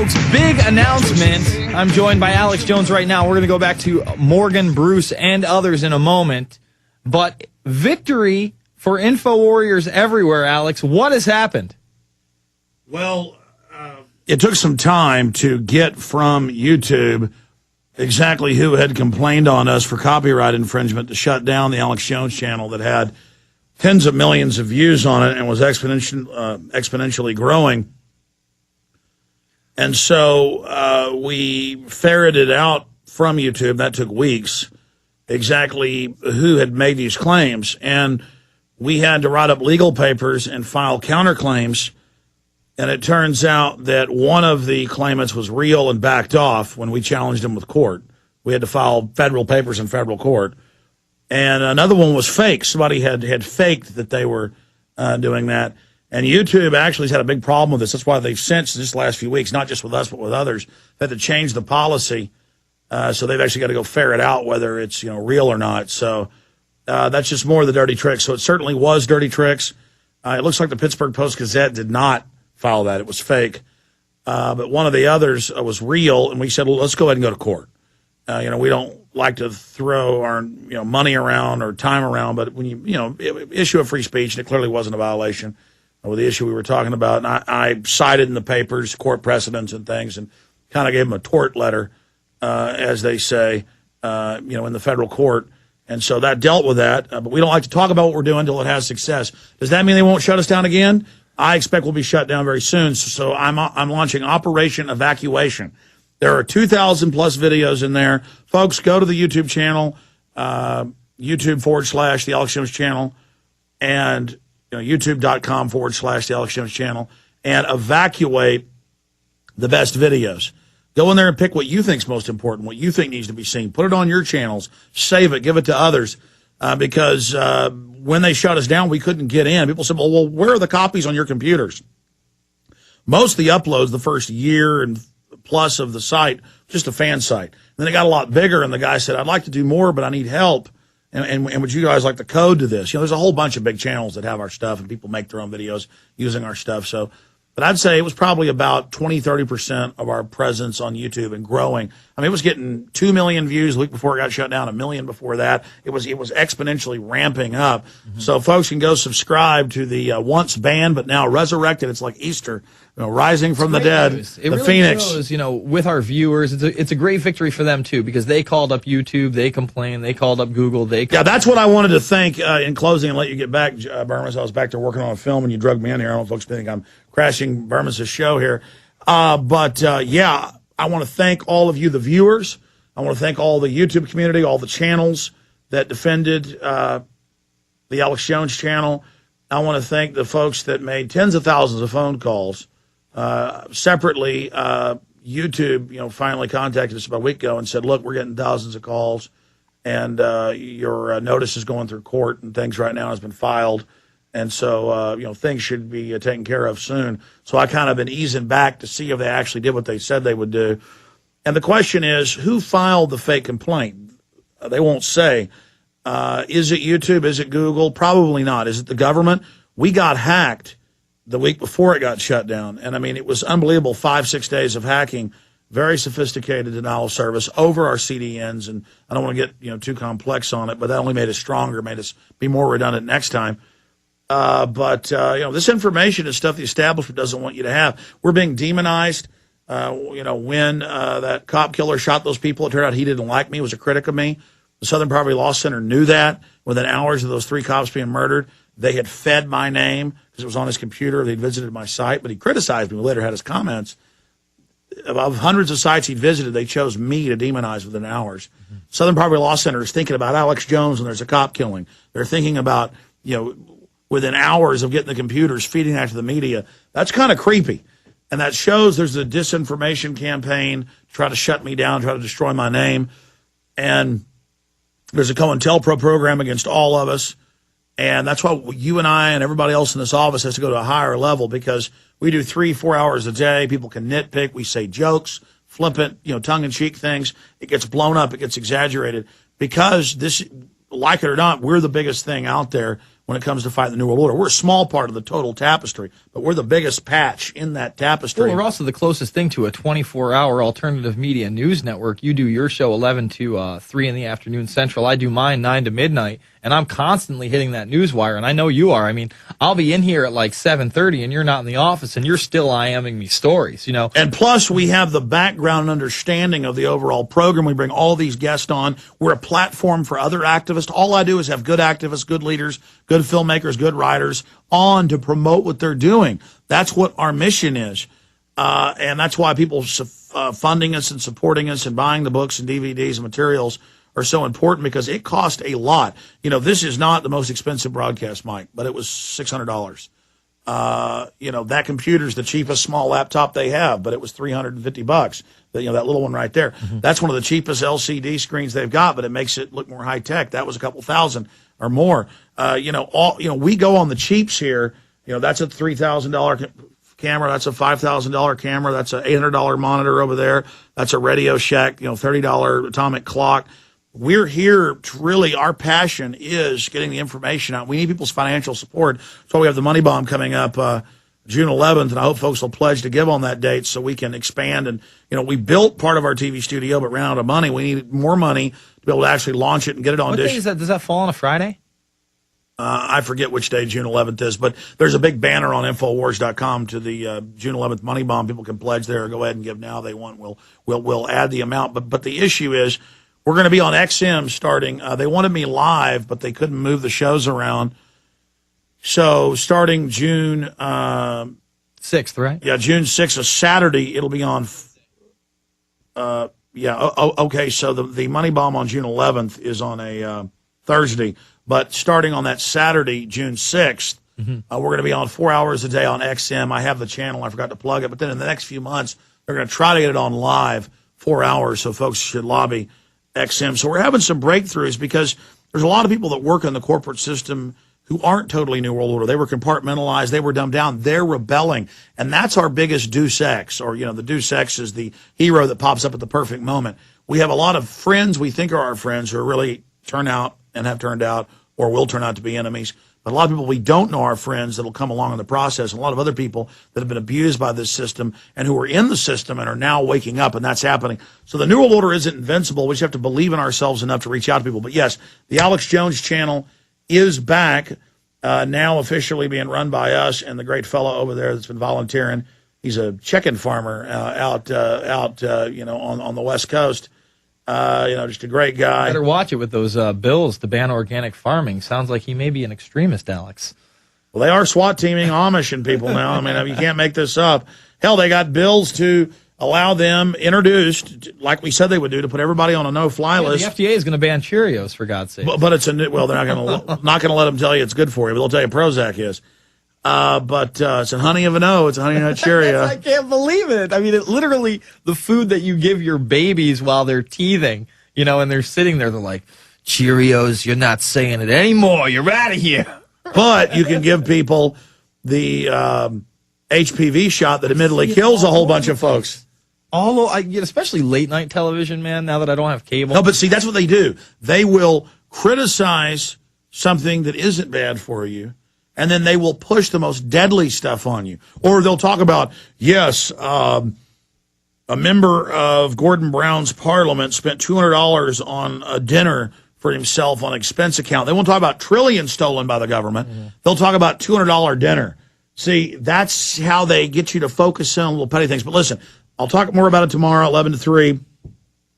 Folks, big announcement. I'm joined by Alex Jones right now. We're going to go back to Morgan, Bruce, and others in a moment. But victory for info warriors everywhere, Alex. What has happened? Well, it took some time to get from YouTube exactly who had complained on us for copyright infringement to shut down the Alex Jones channel that had tens of millions of views on it and was exponentially growing. And so we ferreted out from YouTube, that took weeks, exactly who had made these claims. And we had to write up legal papers and file counterclaims. And it turns out that one of the claimants was real and backed off when we challenged him with court. We had to file federal papers in federal court. And another one was fake. Somebody had faked that they were doing that. And YouTube actually has had a big problem with this. That's why they've since this last few weeks, not just with us but with others, had to change the policy. So they've actually got to go ferret out whether it's real or not. So that's just more of the dirty tricks. So it certainly was dirty tricks. It looks like the Pittsburgh Post-Gazette did not file that. It was fake. But one of the others was real, and we said, well, let's go ahead and go to court. We don't like to throw our money around or time around, but when you issue a free speech, and it clearly wasn't a violation with the issue we were talking about, and I cited in the papers court precedents and things, and kind of gave them a tort letter, as they say, in the federal court, and so that dealt with that. But we don't like to talk about what we're doing until it has success. Does that mean they won't shut us down again? I expect we'll be shut down very soon. So I'm launching Operation Evacuation. There are 2,000 plus videos in there. Folks, go to the YouTube channel, YouTube/the Alex Jones channel, and YouTube.com/the Alex Jones channel, and evacuate the best videos. Go in there and pick what you think's most important, what you think needs to be seen. Put it on your channels. Save it. Give it to others. Because when they shut us down, we couldn't get in. People said, well, where are the copies on your computers? Most of the uploads the first year and plus of the site, just a fan site. And then it got a lot bigger, and the guy said, I'd like to do more, but I need help. And would you guys like the code to this? There's a whole bunch of big channels that have our stuff, and people make their own videos using our stuff. But I'd say it was probably about 20-30% of our presence on YouTube and growing. I mean, it was getting 2 million views the week before it got shut down, 1 million before that. It was exponentially ramping up. Mm-hmm. So folks can go subscribe to the once banned but now resurrected. It's like Easter, rising from the dead. It the really Phoenix. Shows, with our viewers, it's a great victory for them too, because they called up YouTube, they complained, they called up Google, that's what I wanted to thank in closing and let you get back, Berners. I was back there working on a film and you drugged me in here. I don't know if folks think I'm crashing Berners' show here. I want to thank all of you, the viewers. I want to thank all the YouTube community, all the channels that defended the Alex Jones channel. I want to thank the folks that made tens of thousands of phone calls. Separately, YouTube, finally contacted us about a week ago and said, look, we're getting thousands of calls, and your notice is going through court and things right now has been filed. And so, things should be taken care of soon. So I kind of been easing back to see if they actually did what they said they would do. And the question is, who filed the fake complaint? They won't say. Is it YouTube? Is it Google? Probably not. Is it the government? We got hacked the week before it got shut down. And, I mean, it was unbelievable, 5-6 days of hacking, very sophisticated denial of service over our CDNs. And I don't want to get, too complex on it, but that only made us stronger, made us be more redundant next time. But this information is stuff the establishment doesn't want you to have. We're being demonized. When that cop killer shot those people, it turned out he didn't like me, was a critic of me. The Southern Poverty Law Center knew that. Within hours of those 3 cops being murdered, they had fed my name because it was on his computer. They'd visited my site, but he criticized me. We later had his comments. Of hundreds of sites he'd visited, they chose me to demonize within hours. Mm-hmm. Southern Poverty Law Center is thinking about Alex Jones when there's a cop killing. They're thinking about, within hours of getting the computers, feeding that to the media. That's kind of creepy. And that shows there's a disinformation campaign to try to shut me down, try to destroy my name. And there's a COINTELPRO program against all of us. And that's why you and I and everybody else in this office has to go to a higher level, because we do 3-4 hours a day. People can nitpick. We say jokes, flippant, tongue-in-cheek things. It gets blown up. It gets exaggerated because this, like it or not, we're the biggest thing out there. when it comes to fighting the New World Order. We're a small part of the total tapestry, but we're the biggest patch in that tapestry. Well, we're also the closest thing to a 24-hour alternative media news network. You do your show 11 to 3 in the afternoon Central. I do mine 9 to midnight, and I'm constantly hitting that news wire, and I know you are. I mean, I'll be in here at like 7:30, and you're not in the office, and you're still IMing me stories, you know. And plus, we have the background and understanding of the overall program. We bring all these guests on. We're a platform for other activists. All I do is have good activists, good leaders, good filmmakers, good writers on to promote what they're doing. That's what our mission is. And that's why people funding us and supporting us and buying the books and DVDs and materials are so important, because it cost a lot. You know, this is not the most expensive broadcast mic, but it was $600. You know, that computer's the cheapest small laptop they have, but it was $350. You know, that little one right there. Mm-hmm. That's one of the cheapest LCD screens they've got, but it makes it look more high tech. That was a couple thousand or more. You know, we go on the cheaps here. You know, that's a $3,000 camera. That's a $5,000 camera. That's a $800 monitor over there. That's a Radio Shack, you know, $30 atomic clock. We're here to really, our passion is getting the information out. We need people's financial support. So we have the Money Bomb coming up June 11th, and I hope folks will pledge to give on that date so we can expand. And, you know, we built part of our TV studio but ran out of money. We need more money to be able to actually launch it and get it on What dish. day is that? Does that fall on a Friday? I forget which day June 11th is, but there's a big banner on Infowars.com to the June 11th Money Bomb. People can pledge there. Go ahead and give now. They want. We'll add the amount. But the issue is, we're going to be on XM starting. They wanted me live, but they couldn't move the shows around. So starting June 6th, right? Yeah, June 6th, a Saturday, it'll be on. Okay. So the Money Bomb on June 11th is on a Thursday, but starting on that Saturday, June 6th, we're going to be on 4 hours a day on XM. I have the channel. I forgot to plug it, but then in the next few months, they're going to try to get it on live 4 hours. So folks should lobby XM. So we're having some breakthroughs because there's a lot of people that work in the corporate system who aren't totally New World Order. They were compartmentalized. They were dumbed down. They're rebelling. And that's our biggest Deus Ex, or, you know, the Deus Ex is the hero that pops up at the perfect moment. We have a lot of friends we think are our friends who are really turn out and have turned out or will turn out to be enemies. But a lot of people we don't know are friends that'll come along in the process. And a lot of other people that have been abused by this system and who are in the system and are now waking up, and that's happening. So the New World Order isn't invincible. We just have to believe in ourselves enough to reach out to people. But yes, the Alex Jones channel is back, now officially being run by us and the great fellow over there that's been volunteering. He's a chicken farmer out you know, on the West Coast. You know, just a great guy. Better watch it with those bills to ban organic farming. Sounds like he may be an extremist, Alex. Well, they are SWAT teaming Amish and people now. I mean, you can't make this up. Hell, they got bills to allow them introduced, like we said they would do, to put everybody on a no-fly list. The FDA is going to ban Cheerios, for God's sake. But it's well, they're not going to let them tell you it's good for you, but they'll tell you Prozac is. But it's a honey of an O. It's a honey nut Cheerio. I can't believe it. I mean, it literally the food that you give your babies while they're teething, you know, and they're sitting there, they're like, Cheerios, you're not saying it anymore. You're out of here. But you can give people the HPV shot that admittedly kills a whole bunch of folks. Especially late night television, man, now that I don't have cable. No, but see, that's what they do. They will criticize something that isn't bad for you, and then they will push the most deadly stuff on you. Or they'll talk about, yes, a member of Gordon Brown's parliament spent $200 on a dinner for himself on expense account. They won't talk about trillions stolen by the government. Mm-hmm. They'll talk about $200 dinner. See, that's how they get you to focus on little petty things. But listen, I'll talk more about it tomorrow, 11 to 3.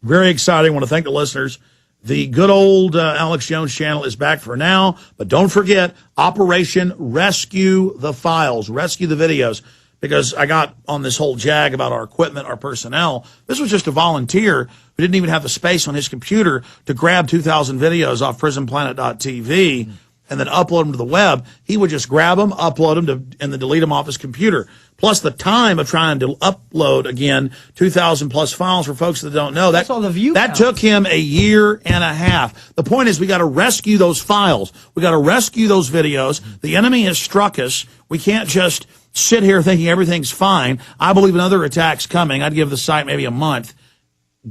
Very exciting. I want to thank the listeners. The good old Alex Jones channel is back for now. But don't forget, Operation Rescue the Files. Rescue the videos. Because I got on this whole jag about our equipment, our personnel. This was just a volunteer who didn't even have the space on his computer to grab 2,000 videos off prisonplanet.tv and then upload them to the web. He would just grab them, upload them, and then delete them off his computer. Plus the time of trying to upload, again, 2,000 plus files for folks that don't know. That's all the view that took him a year and a half. The point is we got to rescue those files. We got to rescue those videos. The enemy has struck us. We can't just sit here thinking everything's fine. I believe another attack's coming. I'd give the site maybe a month.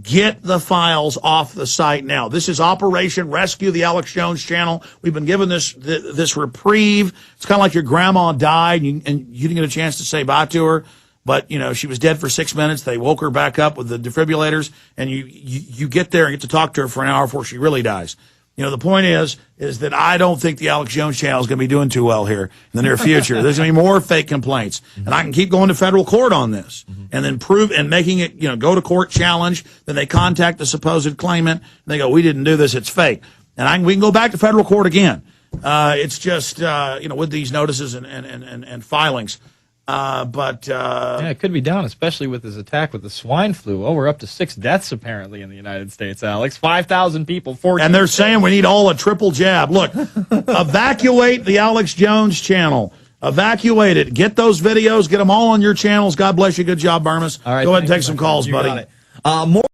Get the files off the site now. This is Operation Rescue the Alex Jones channel. We've been given this reprieve. It's kind of like your grandma died and you didn't get a chance to say bye to her, but you know she was dead for 6 minutes. They woke her back up with the defibrillators, and you get there and get to talk to her for an hour before she really dies. You know, the point is that I don't think the Alex Jones channel is going to be doing too well here in the near future. There's going to be more fake complaints. And I can keep going to federal court on this and then prove and making it, you know, go to court challenge. Then they contact the supposed claimant and they go, we didn't do this. It's fake. And we can go back to federal court again. It's just, you know, with these notices and filings. Yeah, it could be down, especially with his attack with the swine flu. Oh, we're up to 6 deaths apparently in the United States, Alex. 5,000 people, 14. And they're saying we need all a triple jab. Look, evacuate the Alex Jones channel. Evacuate it. Get those videos. Get them all on your channels. God bless you. Good job, Burmans. All right, go ahead and take some calls, buddy. More